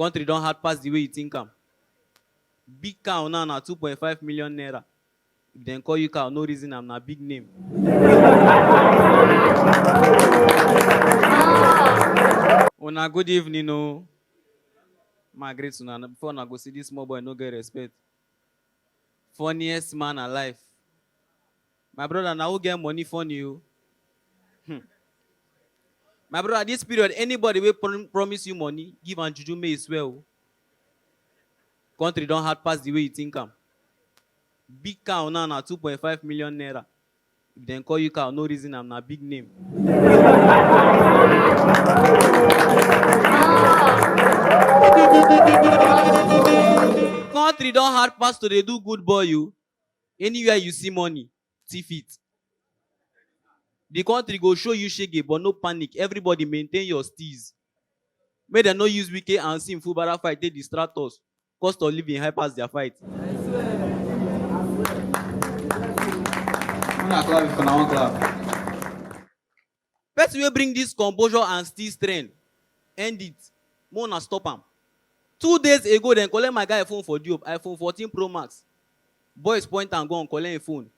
Country don't hard pass the way you think am. Big cow now na 2.5 million naira. If dem call you cow, no reason am na big name. Una good evening o. Ma greet una before una go see this small boy no get respect. Funniest man alive. My brother, now who get money funny o? My brother, this period, anybody will promise you money, give and juju may as well. Country don't hard pass the way you think am. Big cow now na 2.5 million naira. If dem call you cow, no reason am na big name. Country don't hard pass to dey do good boy you. Anywhere you see money, thief it. The country go show you shege, but no panic. Everybody maintain your steez. May dem no use wike and sim full bara fight take distract us. Cost of living high pass their fight. Person wey bring this composure and steez trend, end it. Mona stop am. 2 days ago, dem collect my guy phone for job, iPhone 14 Pro Max. Boys point and go on collect him phone.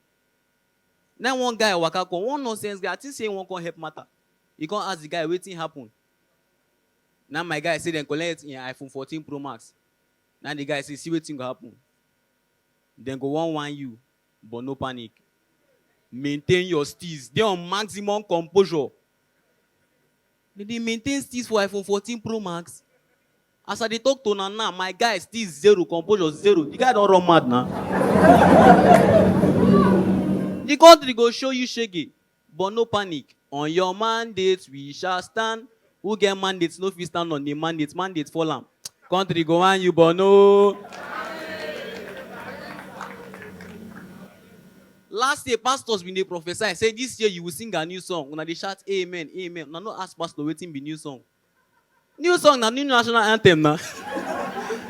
Now one guy waka come, one nonsense guy, I think say he wan come help matter. He come ask the guy wetin happen. Now my guy say dem collect him iPhone 14 Pro Max. Now the guy say see wetin go happen. Dem go wan you, but no panic. Maintain your steez. They on maximum composure. They maintain steez for iPhone 14 Pro Max. As I dey talk to now, my guy steez 0, composure 0. The guy don't run mad now. The country go show you shege, but no panic. On your mandate, we shall stand. Who get mandates, no fit stand on the mandate. Mandate fall am. Country go want you, but no. Last year, pastors been dey prophesy. Say this year you will sing a new song. Una dey shout amen, amen. Una no ask pastor wetin be new song. New song na new national anthem na.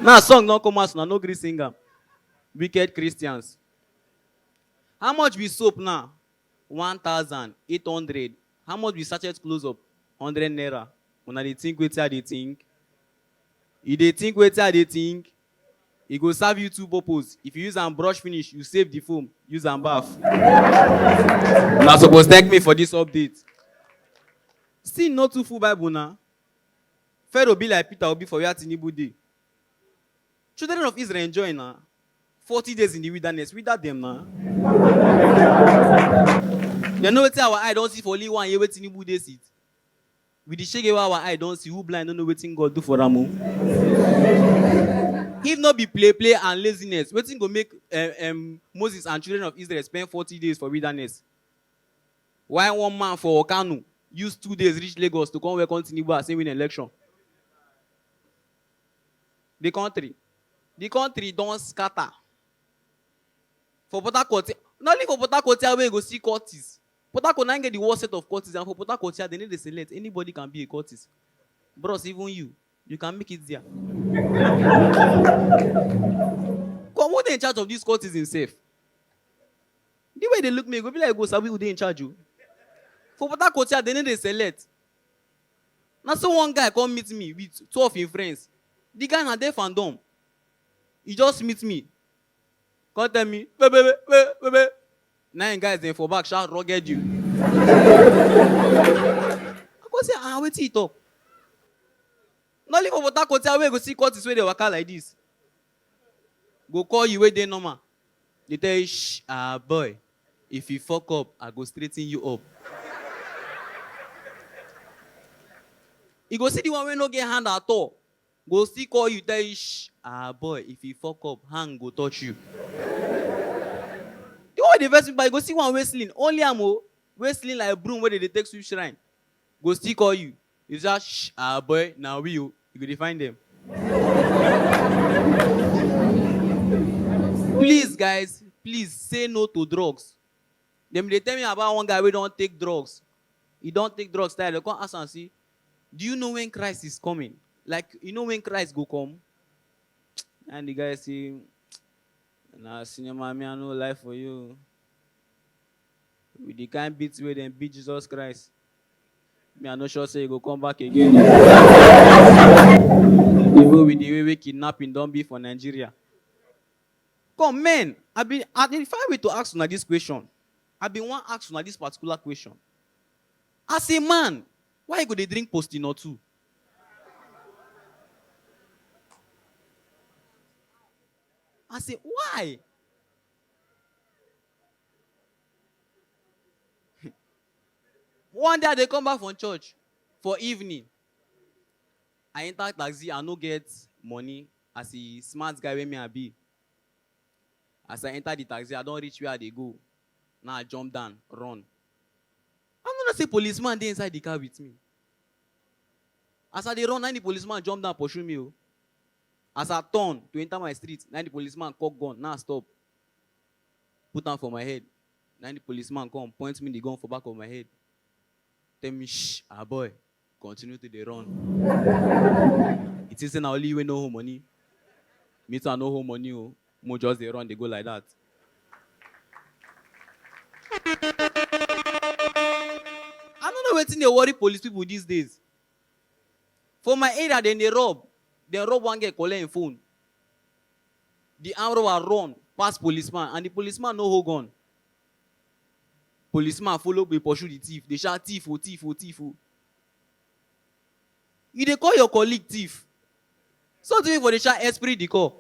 Now song no come out, una no gree sing am. Wicked Christians. How much be soap now? 1,800. How much be sachet close up? 100 naira. Una dey think wetin I dey think. You dey think wetin I dey think. It go serve you two purpose. If you use and brush finish, you save the foam. Use and bath. Now suppose thank me for this update. Still not too full Bible now. Pharaoh be like Peter will be for where Tinubu day. Children of Israel enjoy now. 40 days in the wilderness. Without them now. You know what our eye don't see for only 1 year where Tinubu day sit. With the shege our eye don't see, who blind don't know what God do for them. If not be play and laziness, wetin go make Moses and children of Israel spend 40 days for wilderness? Why one man for Okanu use 2 days reach Lagos to come welcome Tinubu as win election? The country don't scatter. For Port Harcourt, not only for Port Harcourt where you go see courtists. Port Harcourt now get the worst set of courtists, and for Port Harcourt they need to select. Anybody can be a courtist. Bros, even you can make it there. Come, who they in charge of these courts himself? The way they look me, go be like, go sabi who they in charge you. For Port Harcourt, they need to select. Now so one guy come meet me with 2 of his friends. The guy na deaf and dumb. He just meet me. Come tell me, baby. 9 guys then for back shout rugged you. I go say, wait till he talk. Not only for Port Harcourt where go see courts where they waka like this. Go call you where they normal. They tell you, shh, boy, if you fuck up, I go straighten you up. You go see the one where no get hand at all. Go still call you, tell you, shh, boy, if you fuck up, hand go touch you. The one the first people, you go see one whistling. Only ammo, whistling like a broom where they take sweet shrine. Go still call you. You just, shh, boy, now you go define them. Please, guys, please say no to drugs. They tell me about one guy who don't take drugs. He don't take drugs. They come ask and see, do you know when Christ is coming? Like, you know when Christ go come? And the guy say, nah, senior mommy, I no life for you. With the kind beats where they beat Jesus Christ. Me, I'm not sure say you go come back again. Even with the way we kidnapping don't be for Nigeria. Come, men. If I were to ask you this question, I've been one ask you this particular question. As a man, why you go they drink posting or two? I say, why? One day they come back from church for evening. I enter taxi, I no get money. As a smart guy wey me I be. As I enter the taxi, I don't reach where they go. Now I jump down, run. I'm gonna say policeman dey inside the car with me. As I dey run, now the policeman jump down, pursue me. Oh. As I turn to enter my street, now the policeman cock gun, now stop. Put am for my head. Now the policeman come, point me the gun for back of my head. Tell me, shh, boy, continue to dey run. It is na only you wey no hold money. Me too, I no hold money. Oh. Mo just dey run, they go like that. I don't know wetin dey worry police people these days. For my area, then they rob. They rob one guy, collect him phone. The armed robber run past policeman, and the policeman no hold gun. Policeman follow, they pursue the thief. They shout, thief, oh, thief, oh, thief, oh. You dey call your colleague thief. Something for the shout, esprit the call.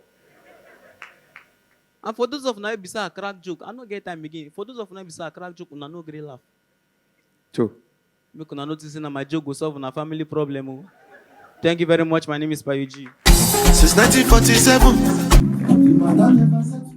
And for those of you beside a crack joke, I don't get time again. For those of you beside a crack joke, una no great laugh. True. Make una notice that my joke go solve una family problem. Oh. Thank you very much. My name is Payo G. Since 1947.